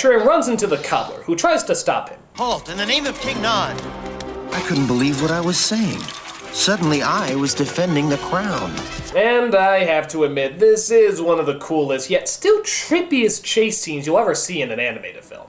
capture and runs into the Cobbler, who tries to stop him. Halt, in the name of King Nod. I couldn't believe what I was saying. Suddenly I was defending the crown. And I have to admit, this is one of the coolest, yet still trippiest chase scenes you'll ever see in an animated film.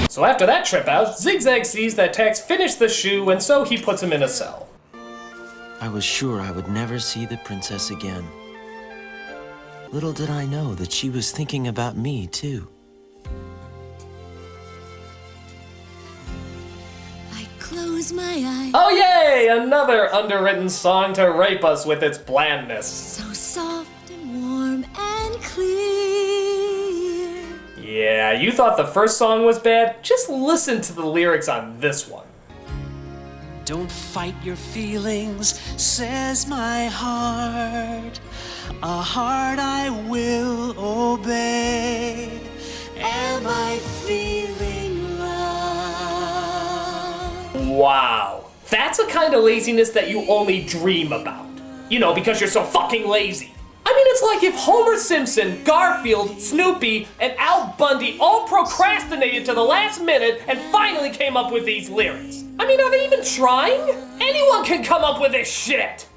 So after that trip out, Zigzag sees that Tack's finished the shoe, and so he puts him in a cell. I was sure I would never see the princess again. Little did I know that she was thinking about me, too. I close my eyes. Oh yay! Another underwritten song to rape us with its blandness. So soft and warm and clear. Yeah, you thought the first song was bad? Just listen to the lyrics on this one. Don't fight your feelings, says my heart. A heart I will obey. Am I feeling love? Wow. That's a kind of laziness that you only dream about. You know, because you're so fucking lazy. I mean, it's like if Homer Simpson, Garfield, Snoopy, and Al Bundy all procrastinated to the last minute and finally came up with these lyrics. I mean, are they even trying? Anyone can come up with this shit!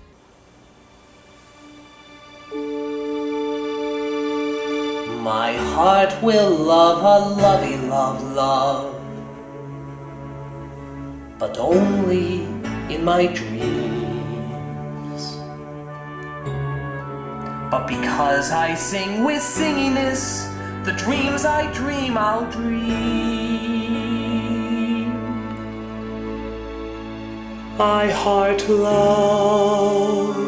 My heart will love a lovey love love, but only in my dreams. But because I sing with singiness, the dreams I dream I'll dream. My heart loves.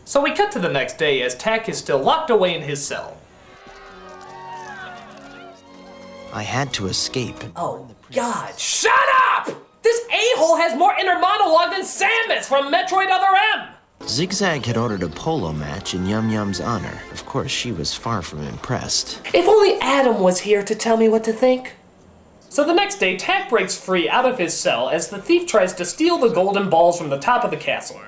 So we cut to the next day as Tack is still locked away in his cell. I had to escape. Oh God, shut up! This a-hole has more inner monologue than Samus from Metroid Other M! Zigzag had ordered a polo match in Yum Yum's honor. Of course, she was far from impressed. If only Adam was here to tell me what to think. So the next day, Tack breaks free out of his cell as the thief tries to steal the golden balls from the top of the castle.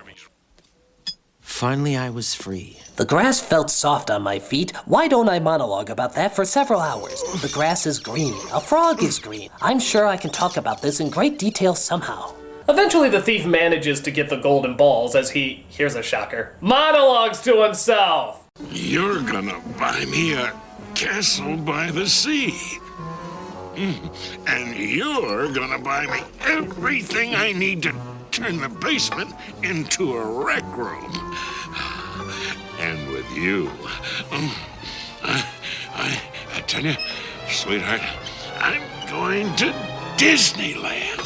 Finally, I was free. The grass felt soft on my feet. Why don't I monologue about that for several hours? The grass is green. A frog is green. I'm sure I can talk about this in great detail somehow. Eventually, the thief manages to get the golden balls as he, here's a shocker, monologues to himself. You're gonna buy me a castle by the sea. And you're gonna buy me everything I need to turn the basement into a rec room. And with you, I tell you, sweetheart, I'm going to Disneyland.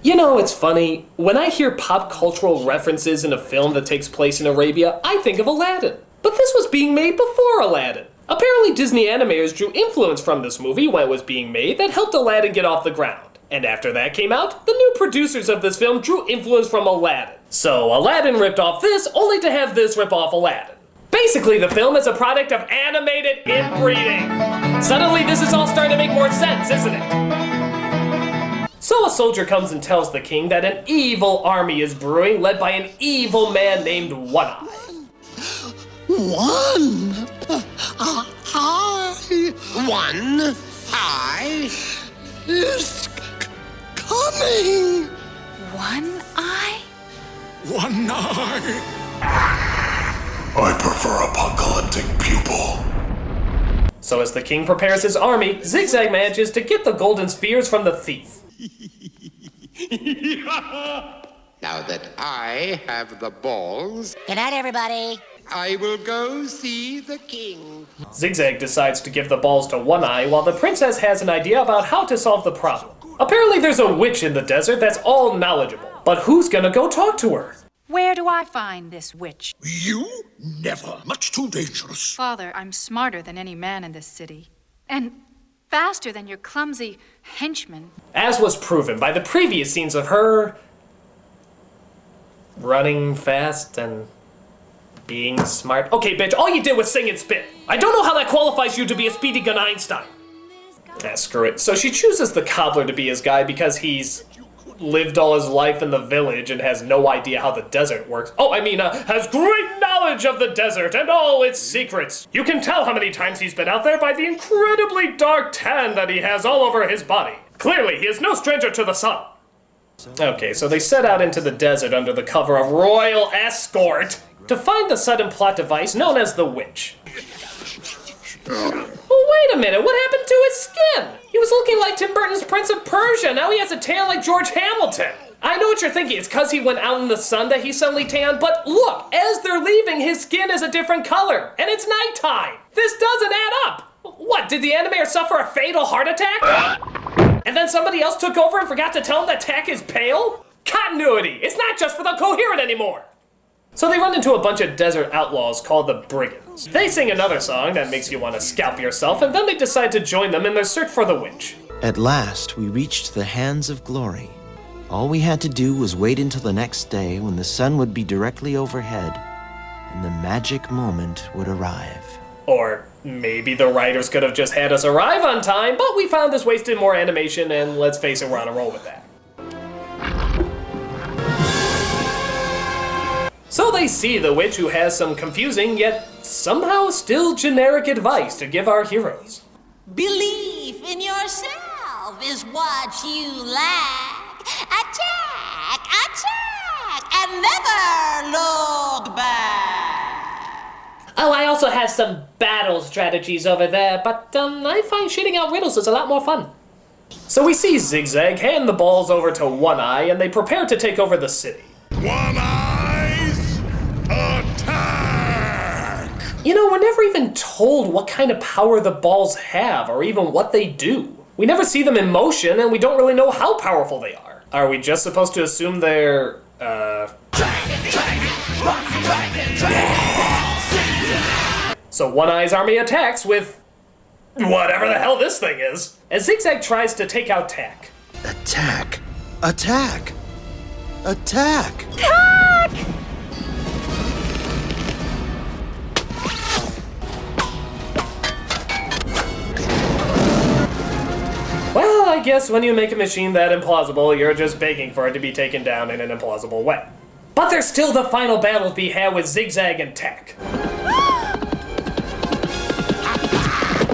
You know, it's funny, when I hear pop cultural references in a film that takes place in Arabia, I think of Aladdin. But this was being made before Aladdin. Apparently Disney animators drew influence from this movie when it was being made that helped Aladdin get off the ground. And after that came out, the new producers of this film drew influence from Aladdin. So Aladdin ripped off this, only to have this rip off Aladdin. Basically, the film is a product of animated inbreeding. Suddenly, this is all starting to make more sense, isn't it? So a soldier comes and tells the king that an evil army is brewing, led by an evil man named One-Eye. One eye is coming. One eye? One eye. I prefer apocalyptic pupil. So as the king prepares his army, Zigzag manages to get the golden spheres from the thief. Now that I have the balls, Good night, everybody. I will go see the king. Zigzag decides to give the balls to One Eye while the princess has an idea about how to solve the problem. Apparently there's a witch in the desert that's all knowledgeable, but who's gonna go talk to her? Where do I find this witch? You? Never. Much too dangerous. Father, I'm smarter than any man in this city. And faster than your clumsy henchman. As was proven by the previous scenes of her running fast and being smart. Okay, bitch, all you did was sing and spit. I don't know how that qualifies you to be a Speedy Gun Einstein. Ah, screw it. So she chooses the cobbler to be his guy because he's lived all his life in the village and has no idea how the desert works. Has great knowledge of the desert and all its secrets. You can tell how many times he's been out there by the incredibly dark tan that he has all over his body. Clearly, he is no stranger to the sun. Okay, so they set out into the desert under the cover of royal escort to find the sudden plot device known as the witch. Well, wait a minute, what happened to his skin? He was looking like Tim Burton's Prince of Persia, now he has a tan like George Hamilton. I know what you're thinking, it's because he went out in the sun that he suddenly tanned, but look, as they're leaving, his skin is a different color, and it's nighttime. This doesn't add up. What, did the animator suffer a fatal heart attack? And then somebody else took over and forgot to tell him that Tack is pale? Continuity, it's not just for the coherent anymore. So they run into a bunch of desert outlaws called the Brigands. They sing another song that makes you want to scalp yourself, and then they decide to join them in their search for the witch. At last, we reached the hands of glory. All we had to do was wait until the next day when the sun would be directly overhead, and the magic moment would arrive. Or maybe the writers could have just had us arrive on time, but we found this wasted more animation, and let's face it, we're on a roll with that. So they see the witch, who has some confusing yet somehow still generic advice to give our heroes. Belief in yourself is what you lack. Attack, and never look back. Oh, I also have some battle strategies over there, but I find shitting out riddles is a lot more fun. So we see Zigzag hand the balls over to One Eye, and they prepare to take over the city. One Eye's attack! You know, we're never even told what kind of power the balls have, or even what they do. We never see them in motion, and we don't really know how powerful they are. Are we just supposed to assume they're, So One Eye's army attacks with whatever the hell this thing is, as Zigzag tries to take out Tack. Attack! Attack! Attack! Well, I guess when you make a machine that implausible, you're just begging for it to be taken down in an implausible way. But there's still the final battle to be had with Zigzag and Tack.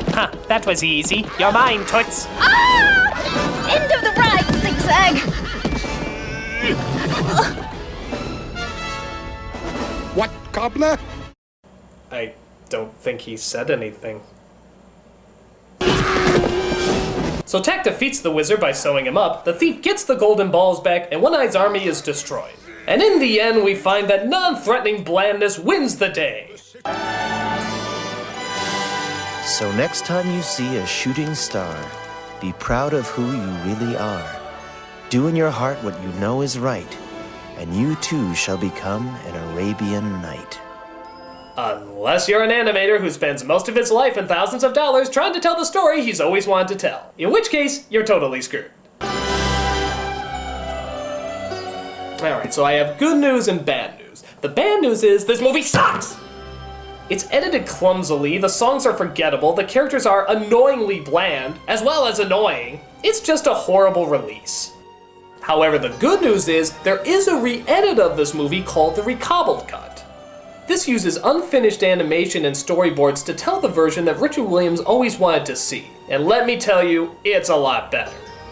Huh, that was easy. You're mine, Toots. Ah! End of the ride, Zigzag. What, Cobbler? I don't think he said anything. So Tack defeats the wizard by sewing him up, the thief gets the golden balls back, and One Eye's army is destroyed. And in the end, we find that non-threatening blandness wins the day. So next time you see a shooting star, be proud of who you really are. Do in your heart what you know is right, and you too shall become an Arabian Night. Unless you're an animator who spends most of his life and thousands of dollars trying to tell the story he's always wanted to tell. In which case, you're totally screwed. Alright, so I have good news and bad news. The bad news is this movie sucks! It's edited clumsily, the songs are forgettable, the characters are annoyingly bland, as well as annoying. It's just a horrible release. However, the good news is there is a re-edit of this movie called the Recobbled Cut. This uses unfinished animation and storyboards to tell the version that Richard Williams always wanted to see. And let me tell you, it's a lot better.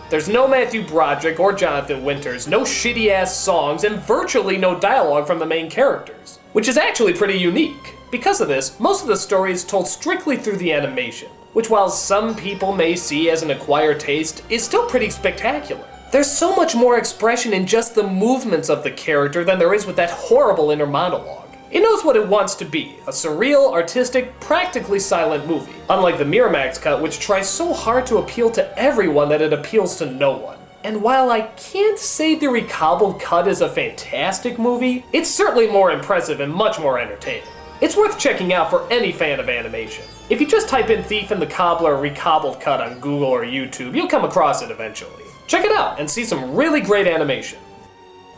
There's no Matthew Broderick or Jonathan Winters, no shitty-ass songs, and virtually no dialogue from the main characters, which is actually pretty unique. Because of this, most of the story is told strictly through the animation, which while some people may see as an acquired taste, is still pretty spectacular. There's so much more expression in just the movements of the character than there is with that horrible inner monologue. It knows what it wants to be, a surreal, artistic, practically silent movie, unlike the Miramax cut, which tries so hard to appeal to everyone that it appeals to no one. And while I can't say the recobbled cut is a fantastic movie, it's certainly more impressive and much more entertaining. It's worth checking out for any fan of animation. If you just type in Thief and the Cobbler recobbled cut on Google or YouTube, you'll come across it eventually. Check it out and see some really great animation.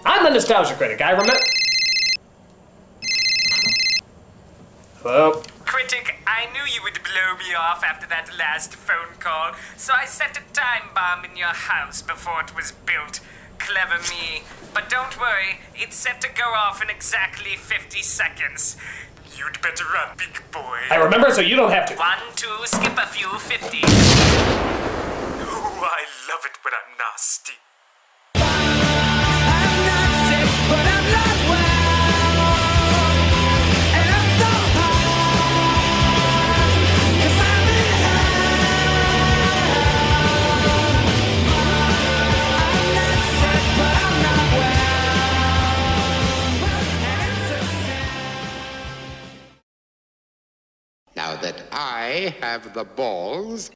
I'm the Nostalgia Critic, I remember... Hello? Critic, I knew you would blow me off after that last phone call, so I set a time bomb in your house before it was built. Clever me. But don't worry, it's set to go off in exactly 50 seconds. You'd better run, big boy. I remember, so you don't have to. 1, 2, skip a few, 50. Oh, I love it when I'm nasty. Now that I have the balls